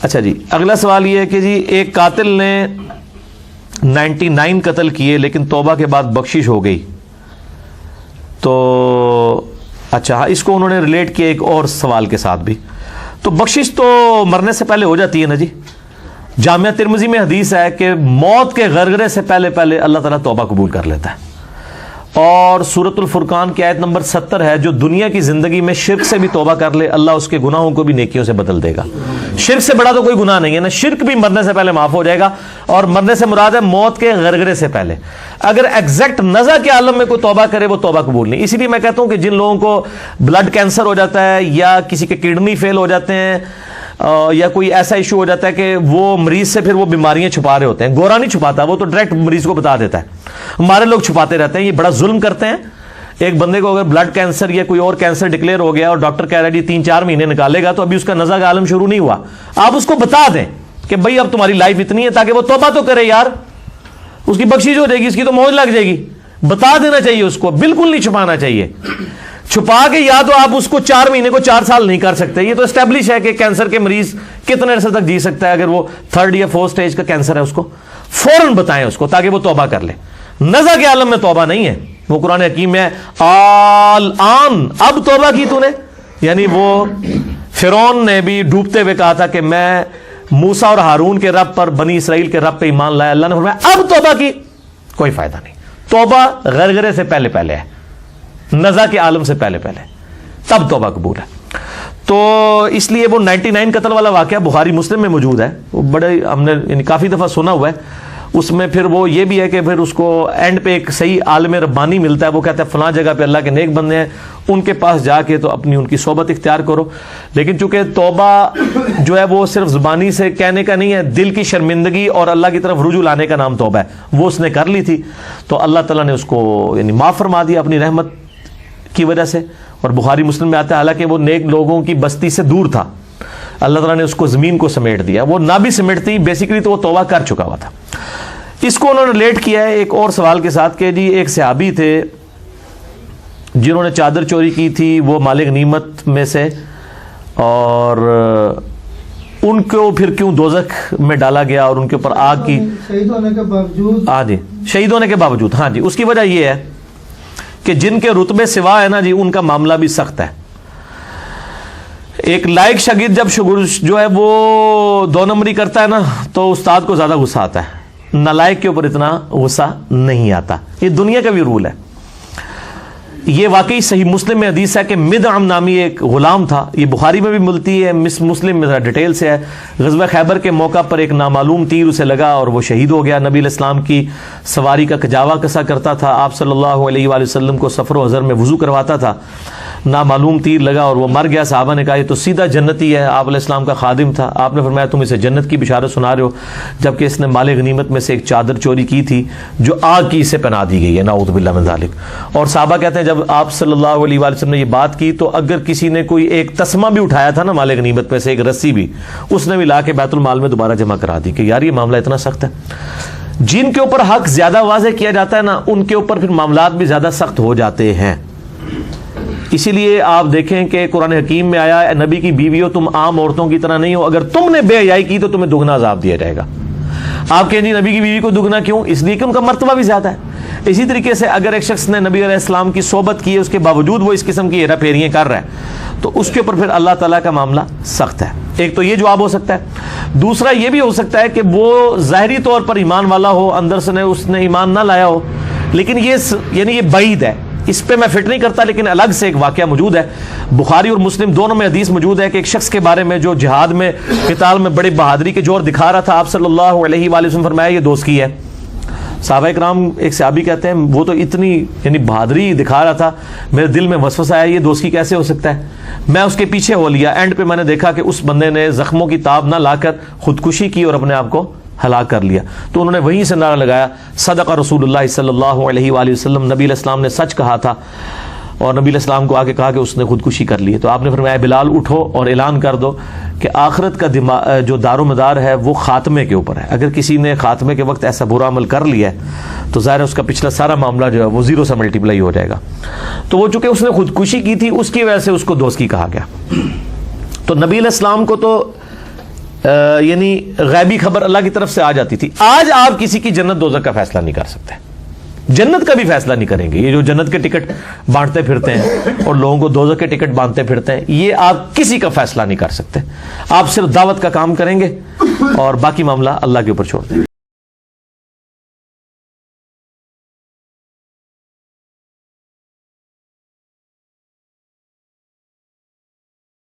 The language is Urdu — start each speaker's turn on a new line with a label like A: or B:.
A: اچھا جی، اگلا سوال یہ ہے کہ جی ایک قاتل نے 99 قتل کیے لیکن توبہ کے بعد بخشش ہو گئی، تو اچھا اس کو انہوں نے ریلیٹ کیا ایک اور سوال کے ساتھ بھی. تو بخشش تو مرنے سے پہلے ہو جاتی ہے نا جی. جامعہ ترمذی میں حدیث ہے کہ موت کے غرغرے سے پہلے پہلے اللہ تعالیٰ توبہ قبول کر لیتا ہے. اور سورۃ الفرقان کی آیت نمبر 70 ہے، جو دنیا کی زندگی میں شرک سے بھی توبہ کر لے اللہ اس کے گناہوں کو بھی نیکیوں سے بدل دے گا. شرک سے بڑا تو کوئی گناہ نہیں ہے نا، شرک بھی مرنے سے پہلے معاف ہو جائے گا. اور مرنے سے مراد ہے موت کے غرغرے سے پہلے. اگر ایگزیکٹ نزع کے عالم میں کوئی توبہ کرے وہ توبہ قبول نہیں. اسی لیے میں کہتا ہوں کہ جن لوگوں کو بلڈ کینسر ہو جاتا ہے یا کسی کے کڈنی فیل ہو جاتے ہیں یا کوئی ایسا ایشو ہو جاتا ہے کہ وہ مریض سے پھر وہ بیماریاں چھپا رہے ہوتے ہیں، گورا نہیں چھپاتا، وہ تو ڈائریکٹ مریض کو بتا دیتا ہے. ہمارے لوگ چھپاتے رہتے ہیں، یہ بڑا ظلم کرتے ہیں. ایک بندے کو اگر بلڈ کینسر یا کوئی اور کینسر ڈکلیئر ہو گیا اور ڈاکٹر کہہ رہا ہے 3-4 مہینے نکالے گا، تو ابھی اس کا نزع کا عالم شروع نہیں ہوا. آپ اس کو بتا دیں کہ بھائی اب تمہاری لائف اتنی ہے، تاکہ وہ توبہ تو کرے یار، اس کی بخشش ہو جائے گی، اس کی تو موج لگ جائے گی. بتا دینا چاہیے اس کو، بالکل نہیں چھپانا چاہیے. چھپا کے یا تو آپ اس کو 4 مہینے کو 4 سال نہیں کر سکتے. یہ تو اسٹیبلش ہے کہ کینسر کے مریض کتنے عرصے تک جی سکتا ہے. اگر وہ 3rd یا 4th سٹیج کا کینسر ہے، اس کو فوراً بتائیں اس کو، تاکہ وہ توبہ کر لے. نزع کے عالم میں توبہ نہیں ہے. وہ قرآن حکیم میں الآن، اب توبہ کی تو نے. یعنی وہ فرعون نے بھی ڈوبتے ہوئے کہا تھا کہ میں موسیٰ اور ہارون کے رب پر، بنی اسرائیل کے رب پہ ایمان لایا. اللہ نے فرمایا اب توبہ کی کوئی فائدہ نہیں. توبہ غرغرے سے پہلے پہلے ہے، نزع کے عالم سے پہلے پہلے، تب توبہ قبول ہے. تو اس لیے وہ 99 قتل والا واقعہ بخاری مسلم میں موجود ہے. وہ بڑے ہم نے یعنی کافی دفعہ سنا ہوا ہے. اس میں پھر وہ یہ بھی ہے کہ پھر اس کو اینڈ پہ ایک صحیح عالم ربانی ملتا ہے. وہ کہتا ہے فلاں جگہ پہ اللہ کے نیک بندے ہیں، ان کے پاس جا کے تو اپنی ان کی صحبت اختیار کرو. لیکن چونکہ توبہ جو ہے وہ صرف زبانی سے کہنے کا نہیں ہے، دل کی شرمندگی اور اللہ کی طرف رجوع لانے کا نام توبہ ہے. وہ اس نے کر لی تھی تو اللہ تعالیٰ نے اس کو یعنی معاف فرما دیا اپنی رحمت کی وجہ سے. اور بخاری مسلم میں آتا ہے حالانکہ وہ نیک لوگوں کی بستی سے دور تھا، اللہ تعالیٰ نے اس کو زمین کو سمیٹ دیا. وہ نہ بھی سمیٹتی بیسیکلی تو وہ توبہ کر چکا ہوا تھا. اس کو انہوں نے ریلیٹ کیا ہے ایک اور سوال کے ساتھ کہ جی ایک صحابی تھے جنہوں نے چادر چوری کی تھی، وہ مال غنیمت میں سے، اور ان کو پھر کیوں دوزخ میں ڈالا گیا اور ان کے اوپر آگ کی
B: شہید ہونے کے باوجود.
A: ہاں جی، شہید ہونے کے باوجود. ہاں جی، اس کی وجہ یہ ہے کہ جن کے رتبے سوا ہے نا جی، ان کا معاملہ بھی سخت ہے. ایک لائق شاگرد جب جو ہے وہ 2 نمبری کرتا ہے نا، تو استاد کو زیادہ غصہ آتا ہے، نالائق کے اوپر اتنا غصہ نہیں آتا. یہ دنیا کا بھی رول ہے. یہ واقعی صحیح مسلم میں حدیث ہے کہ مدعم نامی ایک غلام تھا. یہ بخاری میں بھی ملتی ہے، مسلم میں ذرا ڈیٹیل سے ہے. غزوہ خیبر کے موقع پر ایک نامعلوم تیر اسے لگا اور وہ شہید ہو گیا. نبی علیہ السلام کی سواری کا کجاوا کسا کرتا تھا، آپ صلی اللہ علیہ وآلہ وسلم کو سفر و حضر میں وضو کرواتا تھا. نامعلوم تیر لگا اور وہ مر گیا. صحابہ نے کہا یہ تو سیدھا جنتی ہے، آپ علیہ السلام کا خادم تھا. آپ نے فرمایا تم اسے جنت کی بشارت سنا رہے ہو، جبکہ اس نے مال غنیمت میں سے ایک چادر چوری کی تھی جو آگ کی اسے پہنا دی گئی ہے، نعوذ باللہ من ذالک. اور صحابہ کہتے ہیں جب آپ صلی اللہ علیہ وآلہ وسلم نے یہ بات کی تو اگر کسی نے کوئی ایک تسمہ بھی اٹھایا تھا نا مال غنیمت میں سے، ایک رسی بھی، اس نے بھی لا کے بیت المال میں دوبارہ جمع کرا دی کہ یار یہ معاملہ اتنا سخت ہے. جن کے اوپر حق زیادہ واضح کیا جاتا ہے نا، ان کے اوپر پھر معاملات بھی زیادہ سخت ہو جاتے ہیں. اسی لیے آپ دیکھیں کہ قرآن حکیم میں آیا ہے نبی کی بیوی ہو تم عام عورتوں کی طرح نہیں ہو، اگر تم نے بے حیائی کی تو تمہیں دگنا عذاب دیا جائے گا. آپ کہیں جی نبی کی بیوی کو دگنا کیوں؟ اس لیے کہ ان کا مرتبہ بھی زیادہ ہے. اسی طریقے سے اگر ایک شخص نے نبی علیہ السلام کی صحبت کی ہے، اس کے باوجود وہ اس قسم کی ہیرا پھیریاں کر رہا ہے، تو اس کے اوپر پھر اللہ تعالیٰ کا معاملہ سخت ہے. ایک تو یہ جواب ہو سکتا ہے. دوسرا یہ بھی ہو سکتا ہے کہ وہ ظاہری طور پر ایمان والا ہو، اندر سے اس نے ایمان نہ لایا ہو، لیکن یہ بعید ہے. اس پہ میں فٹ نہیں کرتا، لیکن الگ سے ایک واقعہ موجود ہے. بخاری اور مسلم دونوں میں حدیث موجود ہے کہ ایک شخص کے بارے میں جو جہاد میں قتال میں بڑی بہادری کے جوہر دکھا رہا تھا، آپ صلی اللہ علیہ وآلہ وسلم فرمایا یہ دوزخی ہے. صحابہ کرام ایک صحابی کہتے ہیں وہ تو اتنی یعنی بہادری دکھا رہا تھا، میرے دل میں وسوسہ آیا یہ دوزخی کیسے ہو سکتا ہے. میں اس کے پیچھے ہو لیا. اینڈ پہ میں نے دیکھا کہ اس بندے نے زخموں کی تاب نہ لا کر خودکشی کی اور اپنے آپ کو ہلاک کر لیا. تو انہوں نے وہیں سے نعرہ لگایا صدق رسول اللہ صلی اللہ علیہ وآلہ وسلم، نبی علیہ السلام نے سچ کہا تھا. اور نبی علیہ السلام کو آ کے کہا کہ اس نے خودکشی کر لی. تو آپ نے فرمایا بلال اٹھو اور اعلان کر دو کہ آخرت کا جو دار و مدار ہے وہ خاتمے کے اوپر ہے. اگر کسی نے خاتمے کے وقت ایسا برا عمل کر لیا ہے تو ظاہر ہے اس کا پچھلا سارا معاملہ جو ہے وہ 0 سے ملٹیپلائی ہو جائے گا. تو وہ چونکہ اس نے خودکشی کی تھی اس کی وجہ سے اس کو دوزخی کہا گیا. تو نبی علیہ السلام کو تو یعنی غیبی خبر اللہ کی طرف سے آ جاتی تھی. آج آپ کسی کی جنت دوزخ کا فیصلہ نہیں کر سکتے, جنت کا بھی فیصلہ نہیں کریں گے. یہ جو جنت کے ٹکٹ بانٹتے پھرتے ہیں اور لوگوں کو دوزخ کے ٹکٹ باندھتے پھرتے ہیں, یہ آپ کسی کا فیصلہ نہیں کر سکتے. آپ صرف دعوت کا کام کریں گے اور باقی معاملہ اللہ کے اوپر چھوڑ دیں.